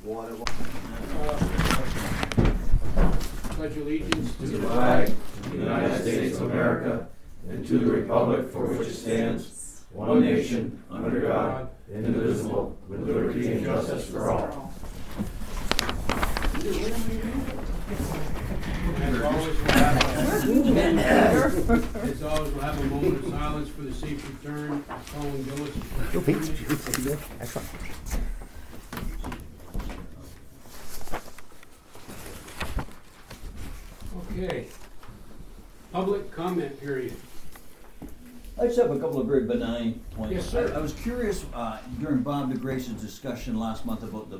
water. Pledge allegiance To the flag of the United States of America and to the republic for which it stands, one nation, under God, indivisible, with liberty and justice for all. As always, we'll have a moment of silence for the safe return of Colin Gillis. Excellent. Okay. Public comment period. I just have a couple of very benign points. Yes, sir. I was curious, during Bob DeGrace's discussion last month about the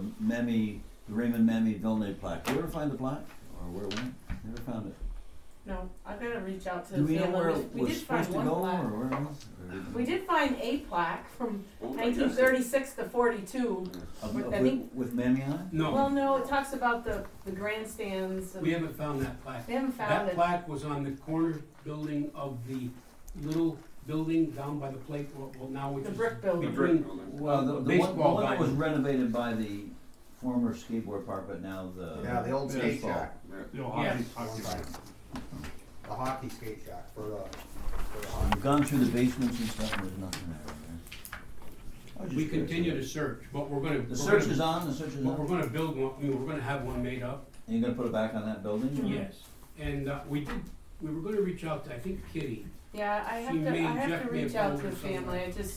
Raymond Memmi Villeneuve plaque. Did you ever find the plaque? Or where it went? Never found it. No, I've got to reach out to Do the we know family. where it We was did find supposed to one go, plaque. or where it was? Or We did find a plaque from Oh, 1936 to 42. I think- with Memmi on it? No, Well, no, it talks about the grandstands. And we haven't found that plaque. we haven't found That it. plaque was on the corner building of the little building down by the plate, well now which The is brick building. between, Well, the baseball one that was diamond. renovated by the former skateboard park, but now the. Yeah, the old skate baseball. shack, You know, Yes. hockey. the hockey skate shack for the hockey. We've gone through the basements and stuff, and there's nothing there. I was just We curious. continue to search, but we're gonna. The search is on, the search is But we're on? gonna build one, we're gonna have one made up. And you're gonna put it back on that building? or- Yes, and we were gonna reach out to, I think, Kitty. Yeah, I have She to. I may- have Jeff to may reach have out told to her the family. something.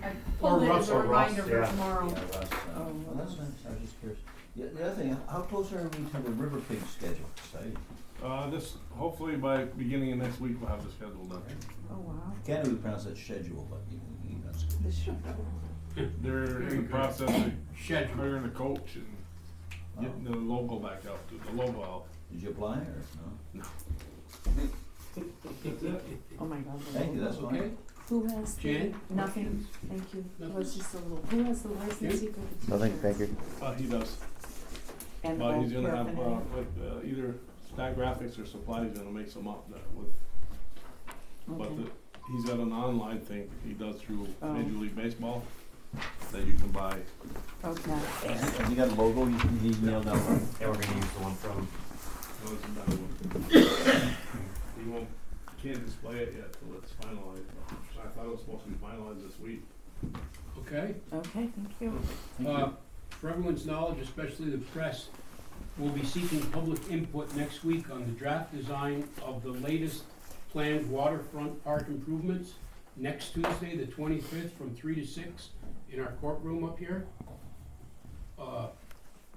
I Or pulled it as Russ a or reminder Russ, for yeah. tomorrow. Yeah, Russ, well, that's nice, I was just curious. Yeah, the other thing, how close are we to the River Pig schedule? This, hopefully by beginning of next week, we'll have the schedule done. Oh wow. Can't really pronounce it schedule, but you can, that's good. They're Very in the good. process of Schedule. hiring the coach and getting the logo back out, the logo out. Did you apply or no? Oh my God. Thank you, that's Okay, fine. Who has the, Jan? nothing, thank you. Nothing. Was just a little, who has the licensee for the t-shirts? Nothing, thank you. He does, And but all he's gonna have, paraphernalia? with, either Stat Graphics or Supplies, he's gonna make some up that with, but Okay. he's got an online thing he does through Oh. Major League Baseball that you can buy. Okay. Have you got a logo you can email down? Yeah, we're gonna use the one from, No, it's a better one. He won't, can't display it yet till it's finalized. I thought it was supposed to be finalized this week. okay. Okay, thank you. Thank you. For everyone's knowledge, especially the press, we'll be seeking public input next week on the draft design of the latest planned waterfront park improvements next Tuesday, the 25th, from 3 to 6 in our courtroom up here.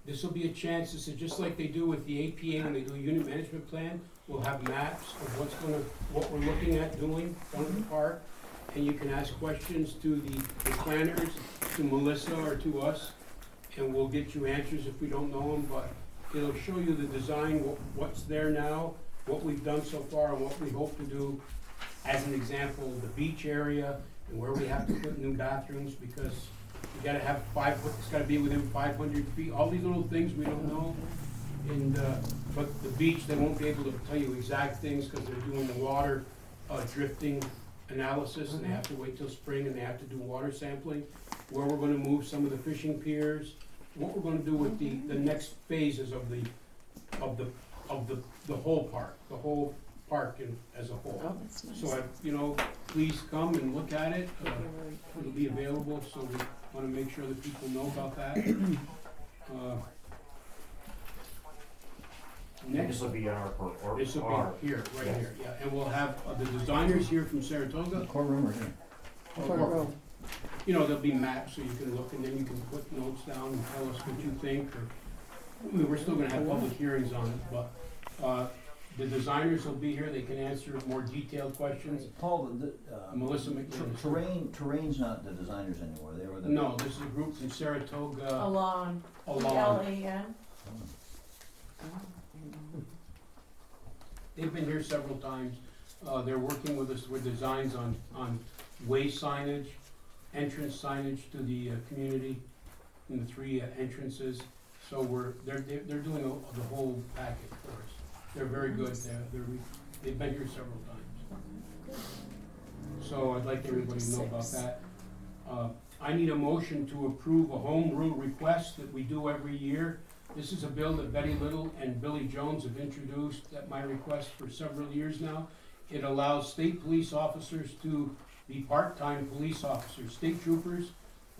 This will be a chance, this is just like they do with the APA when they do a unit management plan. We'll have maps of what we're looking at doing down in the park. And you can ask questions to the planners, to Melissa or to us, and we'll get you answers if we don't know them, but it'll show you the design, what's there now, what we've done so far, and what we hope to do. As an example, the beach area, and where we have to put new bathrooms, because you gotta have it's gotta be within 500 feet, all these little things we don't know. And, but the beach, they won't be able to tell you exact things, because they're doing the water drifting analysis, and they have to wait till spring, and they have to do water sampling, where we're gonna move some of the fishing piers, what we're gonna do with the next phases of the whole park as a whole. Oh, that's nice. So please come and look at it, it'll be available, so we wanna make sure that people know about that. Next. this will be our, or This will our, be here, right Yes. here, yeah, and we'll have the designers here from Saratoga. Courtroom or here? Courtroom. There'll be maps so you can look, and then you can put notes down and tell us what you think, or, we're still gonna have public hearings on it, but, the designers will be here, they can answer more detailed questions. Paul, Melissa McLean. Terrain's not the designers anymore, they were the. No, this is a group from Saratoga, Alon. Alon. ELAN. They've been here several times. They're working with us with designs on way signage, entrance signage to the community, in the 3 entrances. So they're doing the whole package for us. They're very good. They've been here several times. So I'd like everybody to know about that. I need a motion to approve a home rule request that we do every year. This is a bill that Betty Little and Billy Jones have introduced at my request for several years now. It allows state police officers to be part-time police officers. State troopers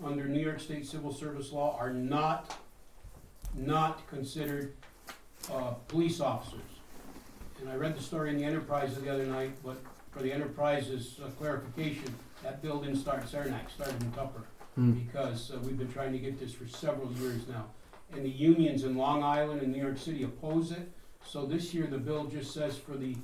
under New York State Civil Service law are not considered police officers. And I read the story in the Enterprise the other night, but for the Enterprise's clarification, that bill didn't start in Saranac, started in Tupper. Because we've been trying to get this for several years now. And the unions in Long Island and New York City oppose it. So this year, the bill just says for the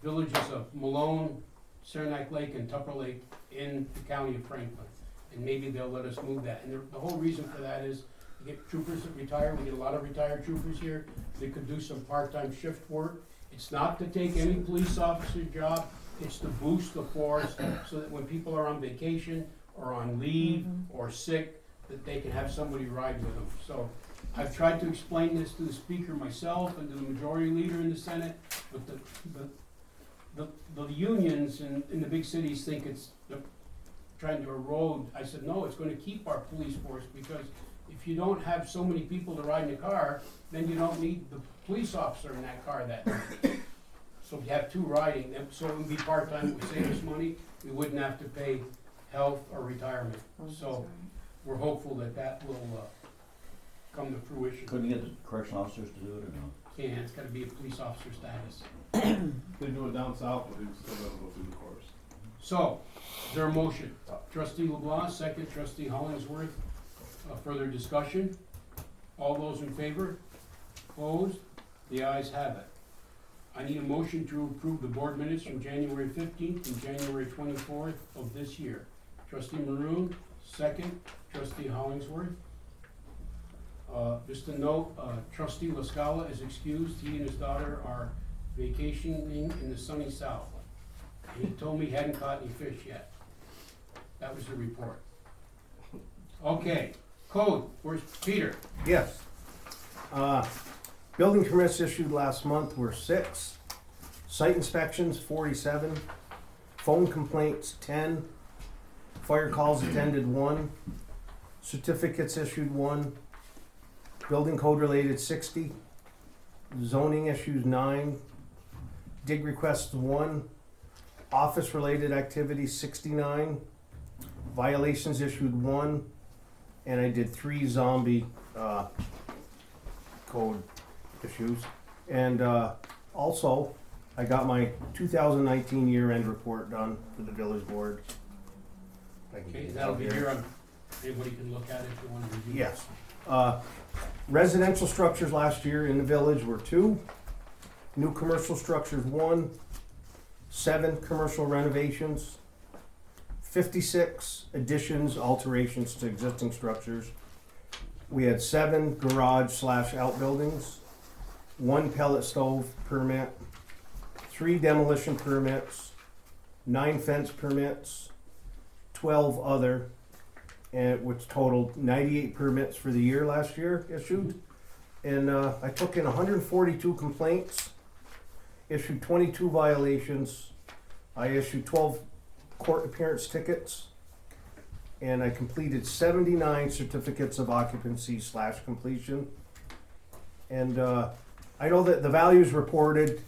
villages of Malone, Saranac Lake, and Tupper Lake in the county of Franklin. And maybe they'll let us move that. And the whole reason for that is we get troopers that retire. We get a lot of retired troopers here. They could do some part-time shift work. It's not to take any police officer's job. It's to boost the force so that when people are on vacation or on leave or sick, that they can have somebody ride with them. So I've tried to explain this to the speaker myself and to the majority leader in the Senate, but the unions in the big cities think it's trying to erode. I said, no, it's gonna keep our police force, because if you don't have so many people to ride in a car, then you don't need the police officer in that car that night. So we have two riding, so it would be part-time, it would save us money, we wouldn't have to pay health or retirement. So we're hopeful that that will come to fruition. Couldn't get the correctional officers to do it or no? Yeah, it's gotta be a police officer status. They do it down south, but they still doesn't go through the course. So, is there a motion? Trustee LeBlanc, second, trustee Hollingsworth, further discussion? All those in favor? Opposed? The ayes have it. I need a motion to approve the board minutes from January 15th and January 24th of this year. Trustee Maroon, second, trustee Hollingsworth. Just a note, trustee La Scala is excused. He and his daughter are vacationing in the sunny south. And he told me he hadn't caught any fish yet. That was the report. Okay, code, where's Peter? Yes. Building permits issued last month were 6. Site inspections, 47. Phone complaints, 10. Fire calls attended, 1. Certificates issued, 1. Building code related, 60. Zoning issues, 9. Dig requests, 1. Office related activities, 69. Violations issued, 1. And I did 3 zombie code issues. And also, I got my 2019 year-end report done for the village board. I can Okay, get it that'll out be here. here on, anybody can look at it if you want to review. Yes. Residential structures last year in the village were 2. New commercial structures, 1. 7 commercial renovations. 56 additions, alterations to existing structures. We had 7 garage/outbuildings. 1 pellet stove permit. 3 demolition permits. 9 fence permits. 12 other, and which totaled 98 permits for the year last year issued. And I took in 142 complaints, issued 22 violations. I issued 12 court appearance tickets, and I completed 79 certificates of occupancy/completion. And I know that the values reported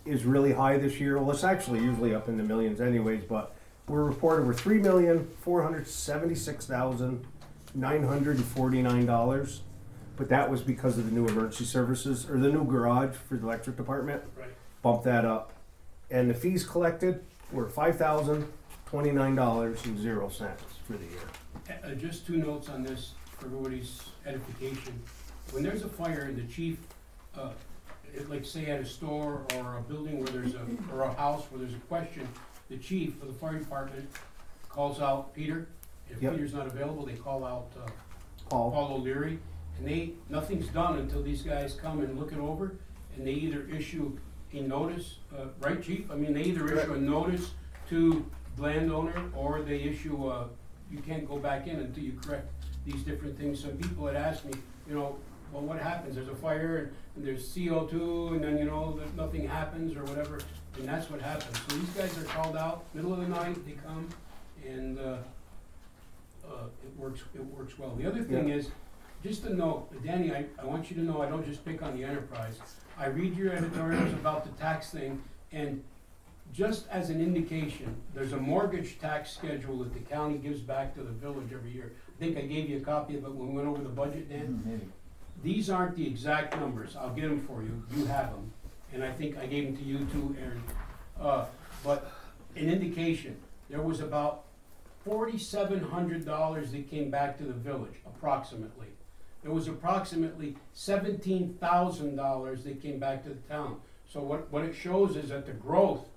is really high this year. Well, it's actually usually up in the millions anyways, but we're reported we're $3,476,949. But that was because of the new emergency services, or the new garage for the electric department. Right. Bumped that up. And the fees collected were $5,029.00 for the year. Just 2 notes on this for everybody's edification. When there's a fire and the chief, like say at a store or a building where there's or a house where there's a question, the chief of the fire department calls out Peter. If Yep. Peter's not available, they call out Paul? Paul O'Leary, and nothing's done until these guys come and look it over, and they either issue a notice, right, chief? I mean, they either issue a notice to landowner, or they issue you can't go back in until you correct these different things. Some people had asked me, well, what happens? There's a fire and there's CO2, and then, that nothing happens or whatever, and that's what happens. So these guys are called out, middle of the night, they come, and it works well. The other thing is, just to note, Danny, I want you to know, I don't just pick on the enterprise. I read your editorials about the tax thing, and just as an indication, there's a mortgage tax schedule that the county gives back to the village every year. I think I gave you a copy of it when we went over the budget, Dan. Maybe. These aren't the exact numbers, I'll get them for you, you have them, and I think I gave them to you too, Aaron. But an indication, there was about $4,700 that came back to the village, approximately. There was approximately $17,000 that came back to the town. So what it shows is that the growth,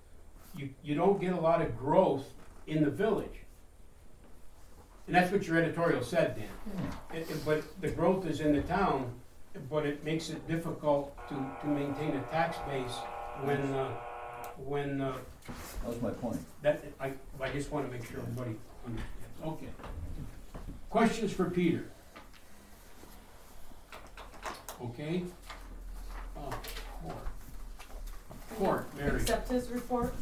you don't get a lot of growth in the village. And that's what your editorial said, Dan. But the growth is in the town, but it makes it difficult to maintain a tax base when That was my point. that, I just wanna make sure everybody understands. Okay. Questions for Peter? Okay. Court, Mary. Accept his report?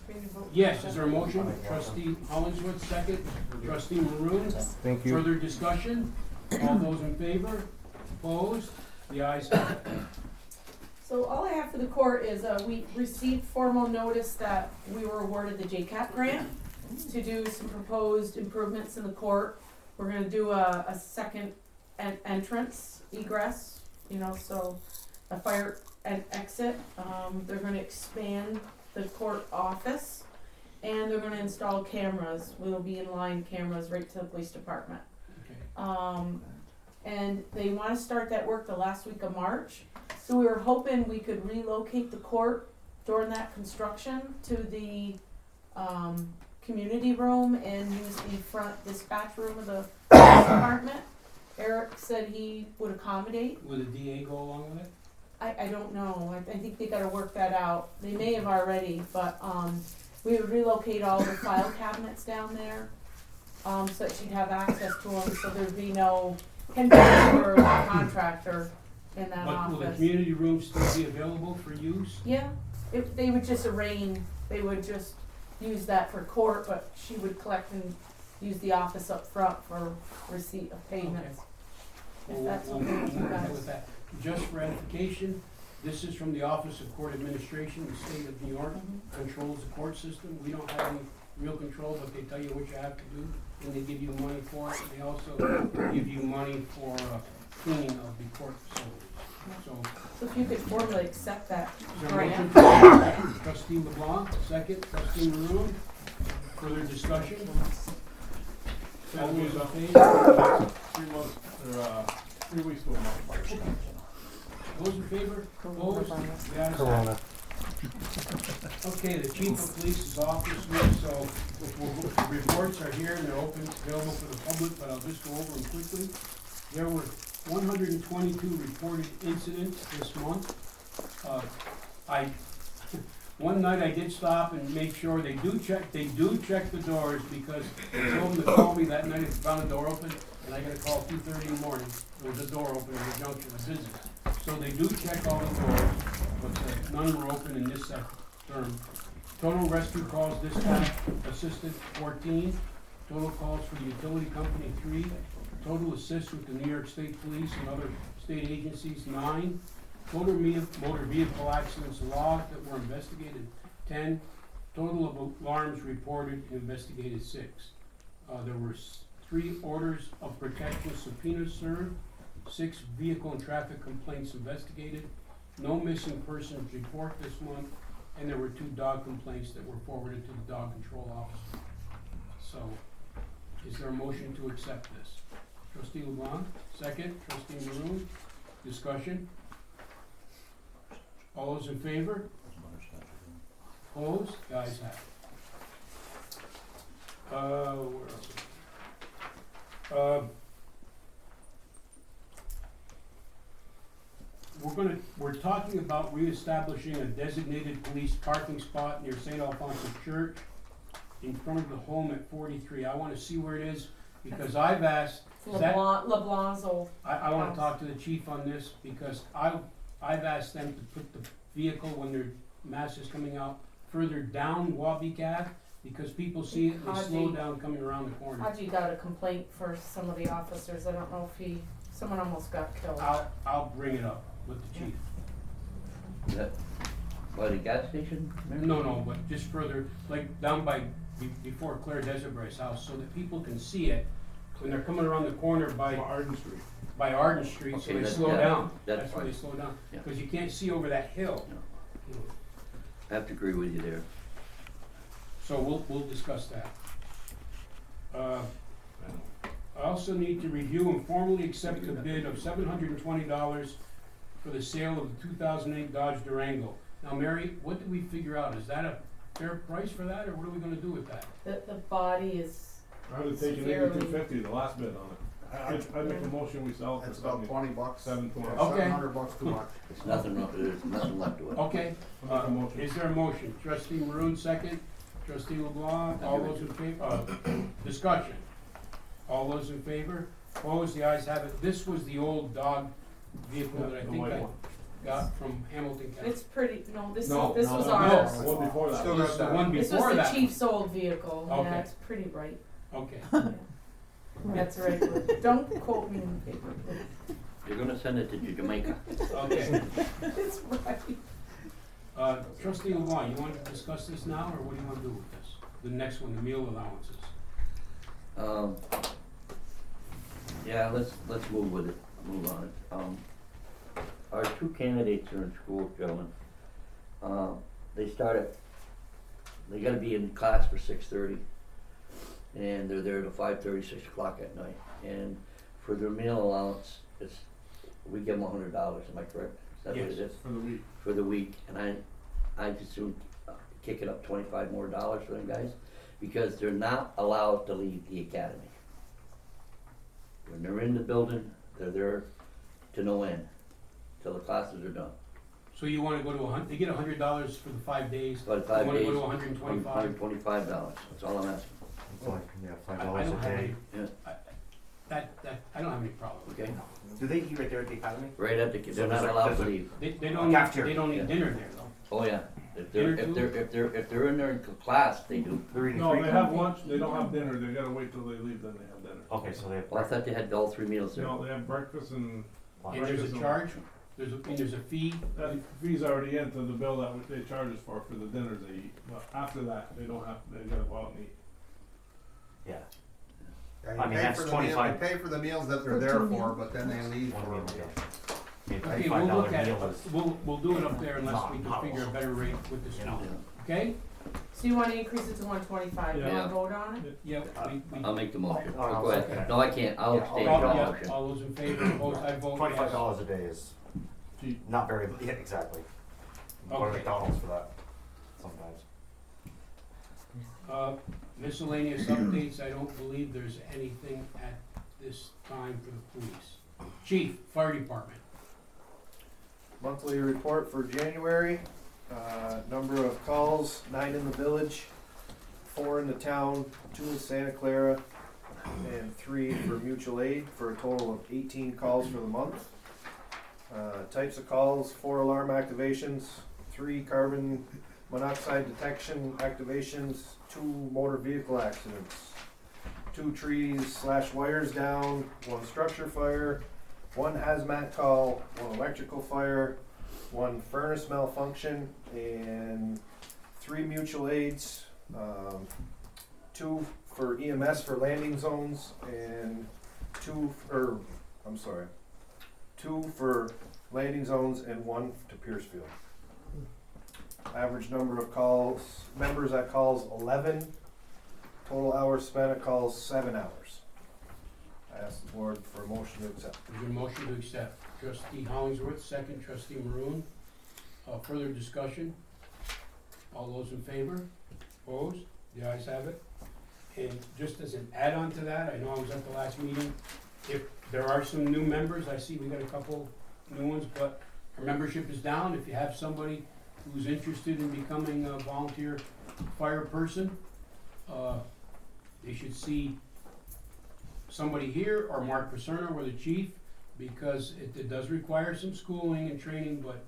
Can you vote? Yes, is there a motion? Trustee Hollingsworth, second. Trustee Maroon? Thank you. Further discussion? All those in favor? Opposed? The ayes have it. So all I have for the court is, we received formal notice that we were awarded the JCAP grant to do some proposed improvements in the court. We're gonna do a second entrance egress, so a fire and exit. They're gonna expand the court office, and they're gonna install cameras. We'll be in-line cameras right to the police department. Okay. And they wanna start that work the last week of March. So we were hoping we could relocate the court during that construction to the, community room and use the front dispatch room of the police department. Eric said he would accommodate. Will the DA go along with it? I don't know, I think they gotta work that out. They may have already, but, we would relocate all the file cabinets down there, so that she'd have access to them, so there'd be no hindrance for the contractor in that But will the office. community room still be available for use? Yeah, if, they would just they would just use that for court, but she would collect and use the office up front for receipt of payments. If that's We'll okay with you move ahead guys. with that. Just for edification, this is from the Office of Court Administration, the state of New York Mhm. controls the court system. We don't have any real control, but they tell you what you have to do, and they give you money for it. They also give you money for cleaning of the court facilities. So, So if you could formally accept that is there a grant. motion? Trustee LeBlanc, second. Trustee Maroon, further discussion? All those in favor? 3 months, or, 3 weeks to a month. Those in favor? Opposed? The ayes have it. Corona. Okay, the chief of police is off this week, so the reports are here and they're open, available for the public, but I'll just go over them quickly. There were 122 reported incidents this month. One night I did stop and make sure they do check the doors, because I told them to call me that night if they found a door open, and I got a call 2:30 in the morning, there was a door open in the junction of business. So they do check all the doors, but none were open in this term. Total rescue calls dispatch assisted 14, total calls for the utility company 3, total assists with the New York State Police and other state agencies 9, total motor vehicle accidents logged that were investigated 10, total of alarms reported and investigated 6. There were 3 orders of protection subpoenas served, 6 vehicle and traffic complaints investigated, no missing persons report this month, and there were 2 dog complaints that were forwarded to the dog control officer. So, is there a motion to accept this? Trustee LeBlanc, second. Trustee Maroon, discussion? All those in favor? Opposed? The ayes have it. Where else? We're talking about reestablishing a designated police parking spot near St. Alphonsus Church in front of the home at 43. I wanna see where it is, because I've asked, is that, LeBlanc's old. I wanna house. talk to the chief on this, because I've asked them to put the vehicle, when their mass is coming out, further down Wabi Ave, because people see it, they slow down coming around the corner. Haji got a complaint for some of the officers, I don't know if someone almost got killed. I'll bring it up with the chief. Is that by the gas station? No, but just further, like down before Claire Desirbrae's house, so that people can see it when they're coming around the corner by Arden Street. Arden Street, so Okay, they that- slow yeah, down. that's why they fine. slow down, Yeah. because you can't see over that hill. No. You know. I have to agree with you there. So we'll discuss that. I also need to review and formally accept the bid of $720 for the sale of the 2008 Dodge Durango. Now, Mary, what did we figure out? Is that a fair price for that, or what are we gonna do with that? The body is, I would have taken Severely. 8250, the last bid on it. I'd make a motion, we sell it It's for about 20 bucks. $720. Okay. $700 too much. It's nothing, there's nothing left to it. Okay, I'll make a motion. is there a motion? Trustee Maroon, second. Trustee LeBlanc, all those in favor, discussion. All those in favor? Opposed, the ayes have it. This was the old dog vehicle that I The think white I one. got from Hamilton County. it's pretty, no, this No, was no, ours. The one before that. Still This got is the that. one This before was the that. chief's old vehicle, Okay. yeah, it's pretty bright. Okay. That's right, don't quote me in the paper. You're gonna send it to Jamaica. Okay. It's right. Trustee LeBlanc, you want to discuss this now, or what do you want to do with this? The next one, the meal allowances. Yeah, let's move with it, move on it. Our two candidates are in school, gentlemen. They gotta be in class for 6:30, and they're there till 5:30, 6 o'clock at night. And for their meal allowance, we give them $100, am I correct? Is that what it Yes. is? For the week. For the week, and I just soon kick it up $25 more for them guys, because they're not allowed to leave the academy. When they're in the building, they're there to no end, till the classes are done. So you want to go to they get $100 for the 5 days. But 5 You want to days, go to 125? $125, that's all I'm asking, It's like, yeah, I $5 don't a have day. any, yeah, I don't have any problem. okay? Do they eat right there at the academy? Right at the, So they're there's not like- allowed there's to a- leave. They don't Cafeteria. need Yeah. dinner there though. Oh, yeah, if Dinner they're in their class, they do. They're eating No, free? they have lunch, they don't have dinner, they gotta wait till they leave, then they have dinner. Okay, so they have Well, I thought they had all 3 meals there. No, they have breakfast and lunch. And there's a charge, there's a fee. that fee's already into the bill that they charge us for the dinners they eat. But after that, they don't have, they gotta go out and eat. Yeah. Yeah, you I mean, pay that's for the 25 you pay for the meals that they're For there 2 for, meals. but then they leave One for a meal, meal. yeah. Okay, Okay, we'll look at it, meal is, we'll do it up there unless we Not can figure a better rate with the you know. school, okay? So you wanna increase it to 125, you Yeah. wanna vote on it? Yeah, I'll make the motion. Oh, no, Go ahead. okay. No, I can't, I'll Yeah, abstain I'll from the make motion. all those in favor, opposed, I vote yes. $25 a day is Cheap. not very, yeah, exactly. Go to Okay. McDonald's for that sometimes. Miscellaneous updates, I don't believe there's anything at this time for the police. Chief, fire department. Monthly report for January, number of calls, 9 in the village, 4 in the town, 2 in Santa Clara, and 3 for mutual aid, for a total of 18 calls for the month. Types of calls, 4 alarm activations, 3 carbon monoxide detection activations, 2 motor vehicle accidents, 2 trees/wires down, 1 structure fire, 1 hazmat call, 1 electrical fire, 1 furnace malfunction, and 3 mutual aids, 2 for EMS for landing zones, and 2 for landing zones and 1 to Piercefield. Average number of calls, members at calls 11, total hours spent at calls 7 hours. I ask the board for a motion to accept. Is there a motion to accept? Trustee Hollingsworth, second. Trustee Maroon. Further discussion? All those in favor? Opposed? The ayes have it. And just as an add-on to that, I know I was at the last meeting, if there are some new members, I see we got a couple new ones, but our membership is down. If you have somebody who's interested in becoming a volunteer fire person, they should see somebody here or Mark Pacerno or the chief, because it does require some schooling and training, but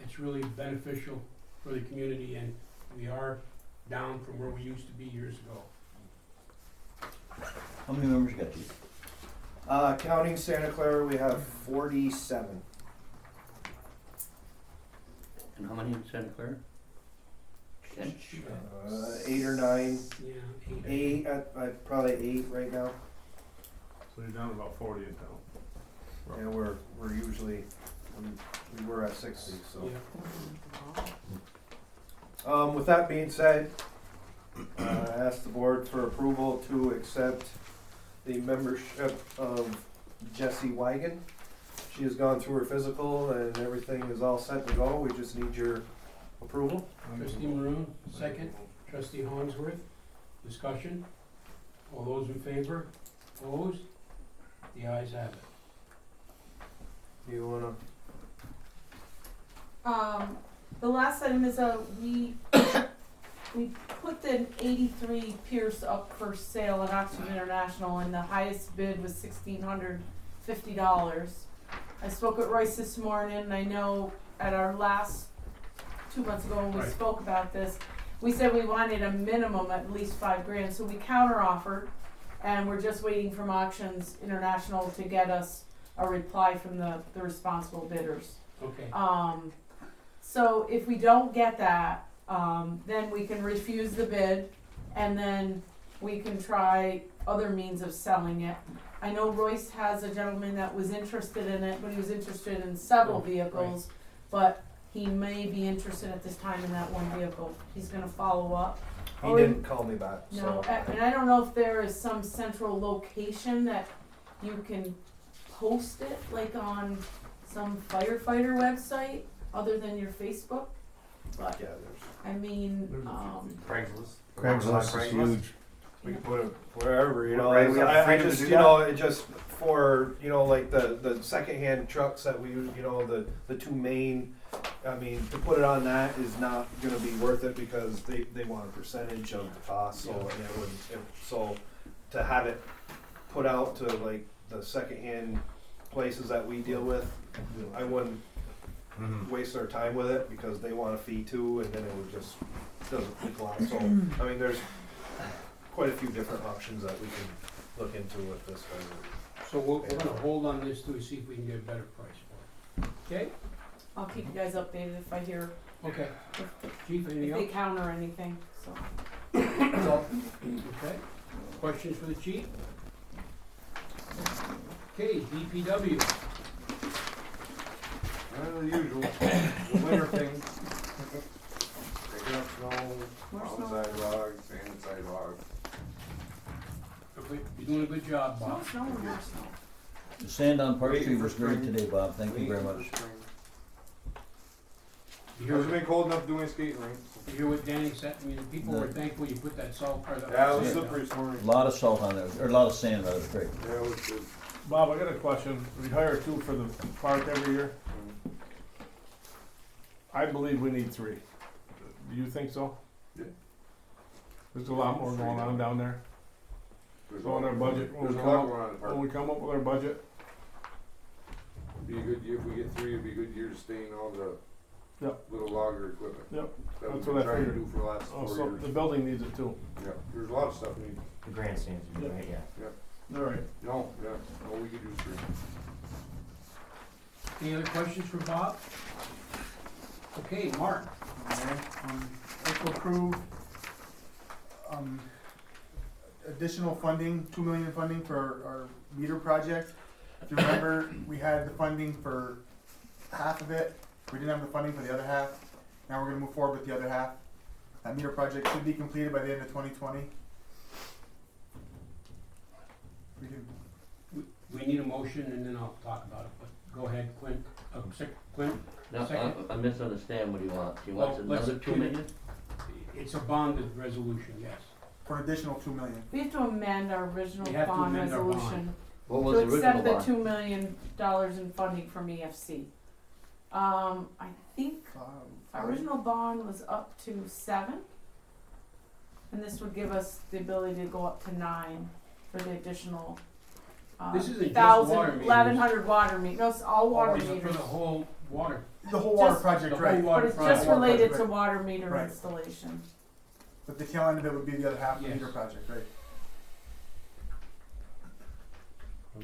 it's really beneficial for the community, and we are down from where we used to be years ago. How many members you got, Chief? Counting Santa Clara, we have 47. And how many in Santa Clara? 10? 8 or 9. Yeah, 8, probably 8 right now. So you're down about 40 in town. And we're usually, we were at 60, so. Yeah. With that being said, I ask the board for approval to accept the membership of Jessie Wigan. She has gone through her physical and everything is all set to go. We just need your approval. Trustee Maroon, second. Trustee Hollingsworth, discussion. All those in favor? Opposed? The ayes have it. You wanna? The last item is we put the 83 Pierce up for sale at Oxford International, and the highest bid was $1,650. I spoke with Royce this morning, and I know at our last 2 months ago when we Right. spoke about this, we said we wanted a minimum at least $5,000, so we counter offered, and we're just waiting from Auctions International to get us a reply from the responsible bidders. Okay. So if we don't get that, then we can refuse the bid, and then we can try other means of selling it. I know Royce has a gentleman that was interested in it, but he was interested in several vehicles, but he may be interested at this time in that one vehicle. He's gonna follow up. He Or- didn't call me back, No, so. and I don't know if there is some central location that you can post it, like on some firefighter website, other than your Facebook, but, Yeah, there's. I mean, Craigslist. Craigslist is huge. We can put it wherever, you know. Right, we have I freedom to just, do you know, it just for, you know, like the secondhand trucks that we use, you know, the two main, I mean, to put it on that is not gonna be worth it because they want a percentage of the cost, so, and it would, so to have it put out to like the secondhand places that we deal with, I wouldn't waste our time with it because they want a fee too, and then it would just, doesn't equal out, so, I mean, there's quite a few different options that we can look into with this. So we're gonna hold on this to see if we can get a better price for it. Okay? I'll keep you guys updated if I hear, Okay. Chief, if anything they else? counter anything, so. Okay. Questions for the chief? Okay, DPW. The usual, the winter thing. Picking up snow, More on snow. sidewalks, sanding sidewalks. You're doing a good job, Snow, Bob. snow, or more snow? The sand on Park Waiting Street for was great spring. today, Bob. Thank you very much. You Hasn't hear, been cold enough doing skating rink. you hear what Danny said? I mean, the people were thankful you put that salt or that Yeah, it was sand slippery down. this morning. A lot of salt on there, or a lot of sand, that was great. Yeah, it was good. Bob, I got a question. We hire 2 for the park every year. I believe we need 3. Do you think so? Yeah. There's a lot more going on down there. There's So on our budget, when There's we a come lot up, going on in the when park. we come up with our budget, Be a good year, if we get 3, it'd be a good year to stain all the Yep. little logger equipment. Yep. That we've That's been what I trying to figured. do for the last 4 also, years. the building needs it too. Yeah, there's a lot of stuff we need. The grandstands, you mean, right, yeah. All right. No, yeah, no, we could use 3. Any other questions for Bob? Okay, Mark. Like to approve, additional funding, 2 million in funding for our meter project. If you remember, we had the funding for half of it, we didn't have the funding for the other half. Now we're gonna move forward with the other half. That meter project should be completed by the end of 2020. We can, We need a motion and then I'll talk about it, but go ahead, Clint. Clint? Now, Second. I misunderstand what he wants. He Well, wants let's another 2 get it- million? It's a bonded resolution, yes. for an additional 2 million. We have to amend our original We have to bond amend our bond. resolution What was to the original accept the bond? $2 million in funding from EFC. I think our original bond was up to 7, and this would give us the ability to go up to 9 for the additional This isn't just 1,000, water meters. 1,100 water meters. No, it's all water These are meters. For the whole water. The whole water Just- project, the whole right? water But it's project. just related to Right. water meter Right. installation. But the tail end of it would be the other half of the Yes. meter project, right?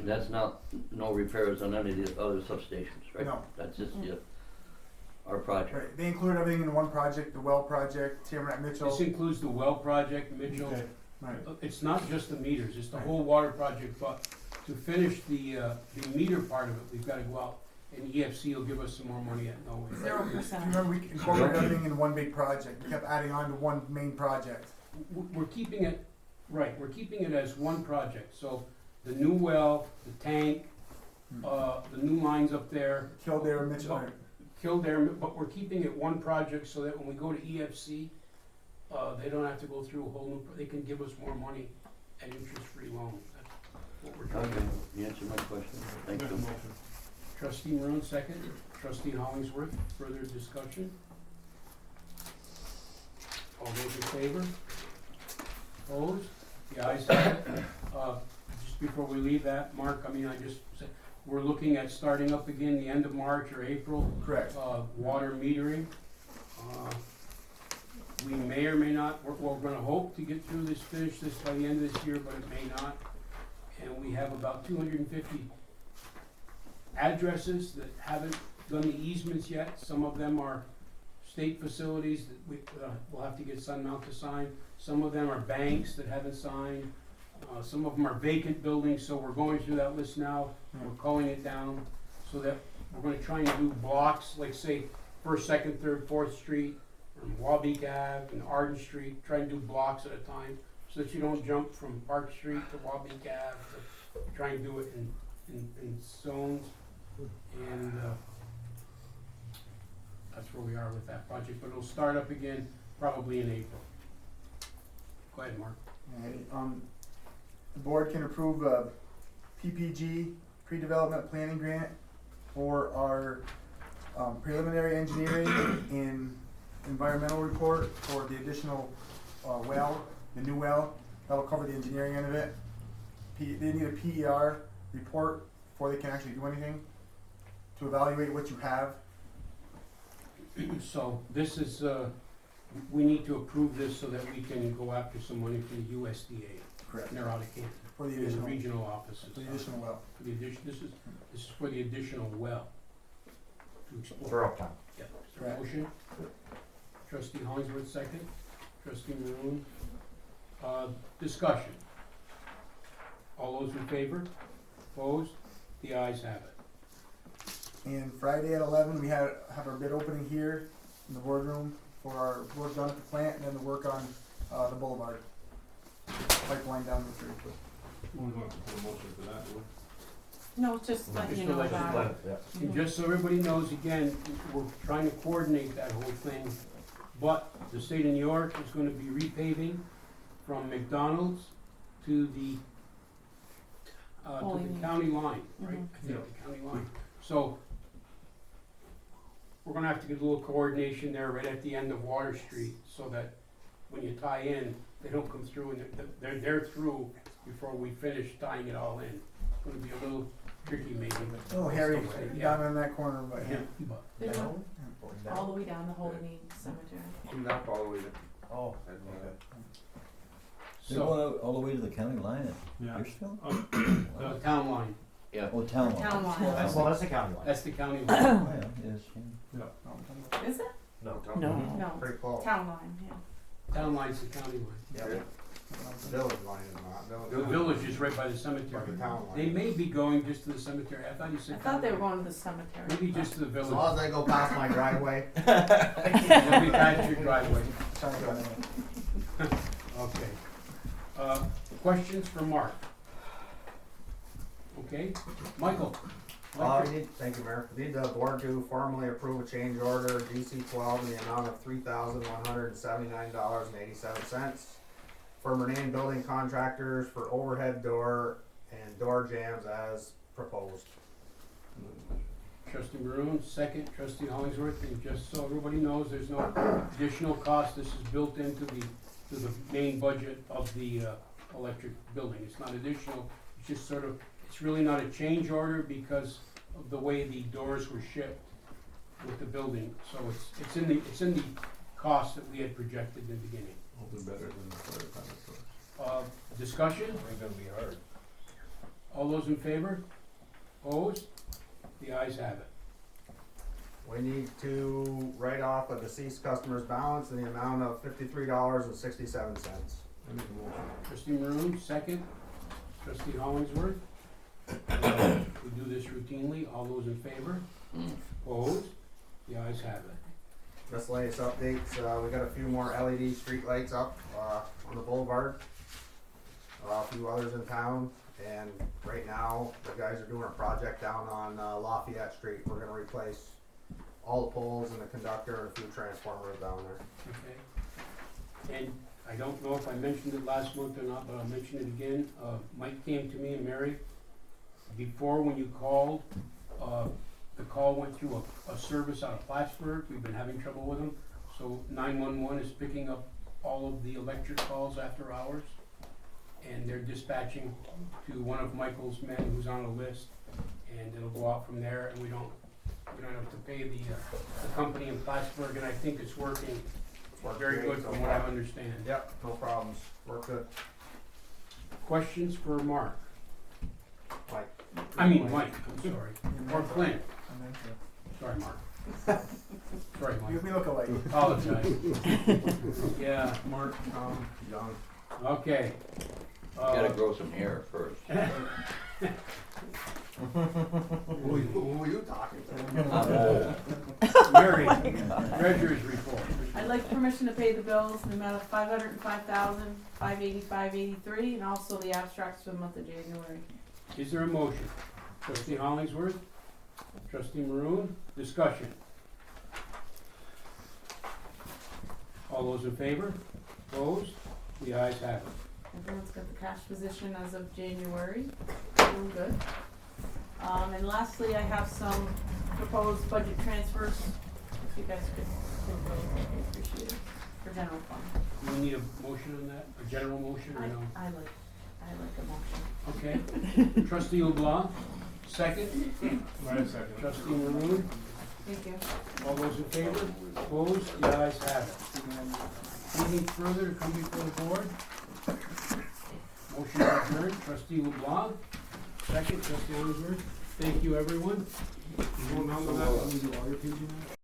That's not, no repairs on any of the other substations, right? No. That's just our project. Right, they include everything in one project, the well project, Tamarack Mitchell. This includes the well project, Mitchell. Okay, right. It's not just the meters, it's the whole water project, but to finish the meter part of it, we've gotta go out, and EFC will give us some more money at no way. 0%. Remember, we incorporated everything in one big project, we kept adding on to one main project. We're keeping it, right, we're keeping it as one project, so the new well, the tank, the new lines up there, Kildare, Mitchell, right. Kildare, but we're keeping it one project so that when we go to EFC, they don't have to go through a whole new, they can give us more money at interest-free loans. That's what we're trying to Okay, do. you answered my question. Thank Make a you. motion. Trustee Maroon, second. Trustee Hollingsworth, further discussion? All those in favor? Opposed? The ayes have it. Just before we leave that, Mark, I mean, I just said, we're looking at starting up again the end of March or April, Correct. water metering. We may or may not, we're gonna hope to get through this, finish this by the end of this year, but it may not. And we have about 250 addresses that haven't done the easements yet. Some of them are state facilities that we'll have to get Sunmount to sign. Some of them are banks that haven't signed. Some of them are vacant buildings, so we're going through that list now. We're culling it down so that we're gonna try and do blocks, like say, First, Second, Third, Fourth Street, from Wabeek Ave and Arden Street, try and do blocks at a time, so that you don't jump from Park Street to Wabeek Ave, to try and do it in zones. And, that's where we are with that project, but it'll start up again probably in April. Go ahead, Mark. Alright, the board can approve a PPG, pre-development planning grant for our preliminary engineering and environmental report for the additional well, the new well. That'll cover the engineering end of it. They need a PER report before they can actually do anything to evaluate what you have. So this is, we need to approve this so that we can go after some money from the USDA. Correct. And they're out of Canton, For the in the additional, regional offices. for the additional well. For the addition, this is for the additional well. To explore. For Uptown. Yeah, is there a Correct. motion? Trustee Hollingsworth, second. Trustee Maroon. Discussion. All those in favor? Opposed? The ayes have it. And Friday at 11, we have our bid opening here in the boardroom for our work done at the plant and then the work on the boulevard. Pipeline down the street. We're going to put a motion for that, will No, just letting you Just to know let you about it. Yeah. And just so everybody knows, again, we're trying to coordinate that whole thing, but the state of New York is gonna be repaving from McDonald's to the county line, right? Mhm. I think the county line. So, we're gonna have to get a little coordination there right at the end of Water Street, so that when you tie in, they don't come through and they're through before we finish tying it all in. It's gonna be a little tricky maybe, but. Oh, Harry, that's the way, yeah. down in that corner, but Yeah, but There's Down? one all the way down the Holy Cemetery. Cleaned up all the way to. Oh. They're So, going out all the way to the county line Yeah. at Pierceville? the town line, Oh, town line. Town line. Well, that's the county line. that's the county line. Oh, yeah, yes, yeah. Is it? No. No. No, Pretty close. town line, yeah. Town line's the county line. Yeah. Village line is not, The village is right by the By cemetery. the town line. They may be going just to the cemetery, I thought you I said. thought they were town line. going to the cemetery. Maybe just to the As village. long as they go past my driveway. They'll be past your driveway. sorry about that. Okay. Questions for Mark? Okay, Michael? Thank you, Mayor. Need the board to formally approve a change order, DC 12, in the amount of $3,179.87 for Murnane Building Contractors for overhead door and door jams as proposed. Trustee Maroon, second. Trustee Hollingsworth, and just so everybody knows, there's no additional cost. This is built into the main budget of the electric building. It's not additional, it's just sort of, it's really not a change order because of the way the doors were shipped with the building. So it's in the cost that we had projected in the beginning. Hopefully better than the fire department trucks. Discussion? Ain't gonna be hard. All those in favor? Opposed? The ayes have it. We need to write off a deceased customer's balance in the amount of $53.67. I make a motion. Trustee Maroon, second. Trustee Hollingsworth. We do this routinely. All those in favor? Opposed? The ayes have it. Miscellaneous updates, we got a few more LED streetlights up, on the boulevard. A few others in town, and right now, the guys are doing a project down on Lafayette Street. We're gonna replace all the poles and the conductor and a few transformers down there. Okay. And I don't know if I mentioned it last month or not, but I'll mention it again. Mike came to me and Mary, before when you called, the call went through a service out of Plattsburgh. We've been having trouble with them. So 911 is picking up all of the electric calls after hours. And they're dispatching to one of Michael's men who's on a list. And it'll go out from there, and we don't have to pay the company in Plattsburgh, and I think it's working Worked very great good so from what I far. understand. Yep, no problems, work good. Questions for Mark? Mike. Mike, I'm sorry. Or Clint. Sorry, Mark. Sorry, Mike. We look alike. Apologize. Yeah, Mark, Tom, Young. okay. Gotta grow some hair first. Who are you talking to? Mary, treasurer's report. I'd like permission to pay the bills in the amount of $505,585.83, and also the abstracts for the month of January. Is there a motion? Trustee Hollingsworth? Trustee Maroon? Discussion? All those in favor? Opposed? The ayes have it. Everyone's got the cash position as of January, doing good. And lastly, I have some proposed budget transfers, if you guys could appreciate it, for general fund. Do we need a motion on that? A general motion or no? I like a motion. Okay. Trustee LeBlanc, second. Right, second. Trustee Maroon, Thank you. all those in favor? Opposed? The ayes have it. Anything further to come before the board? Motion adjourned. Trustee LeBlanc, second. Trustee Hollingsworth. Thank you, everyone. You want to know that when we do all your pages now?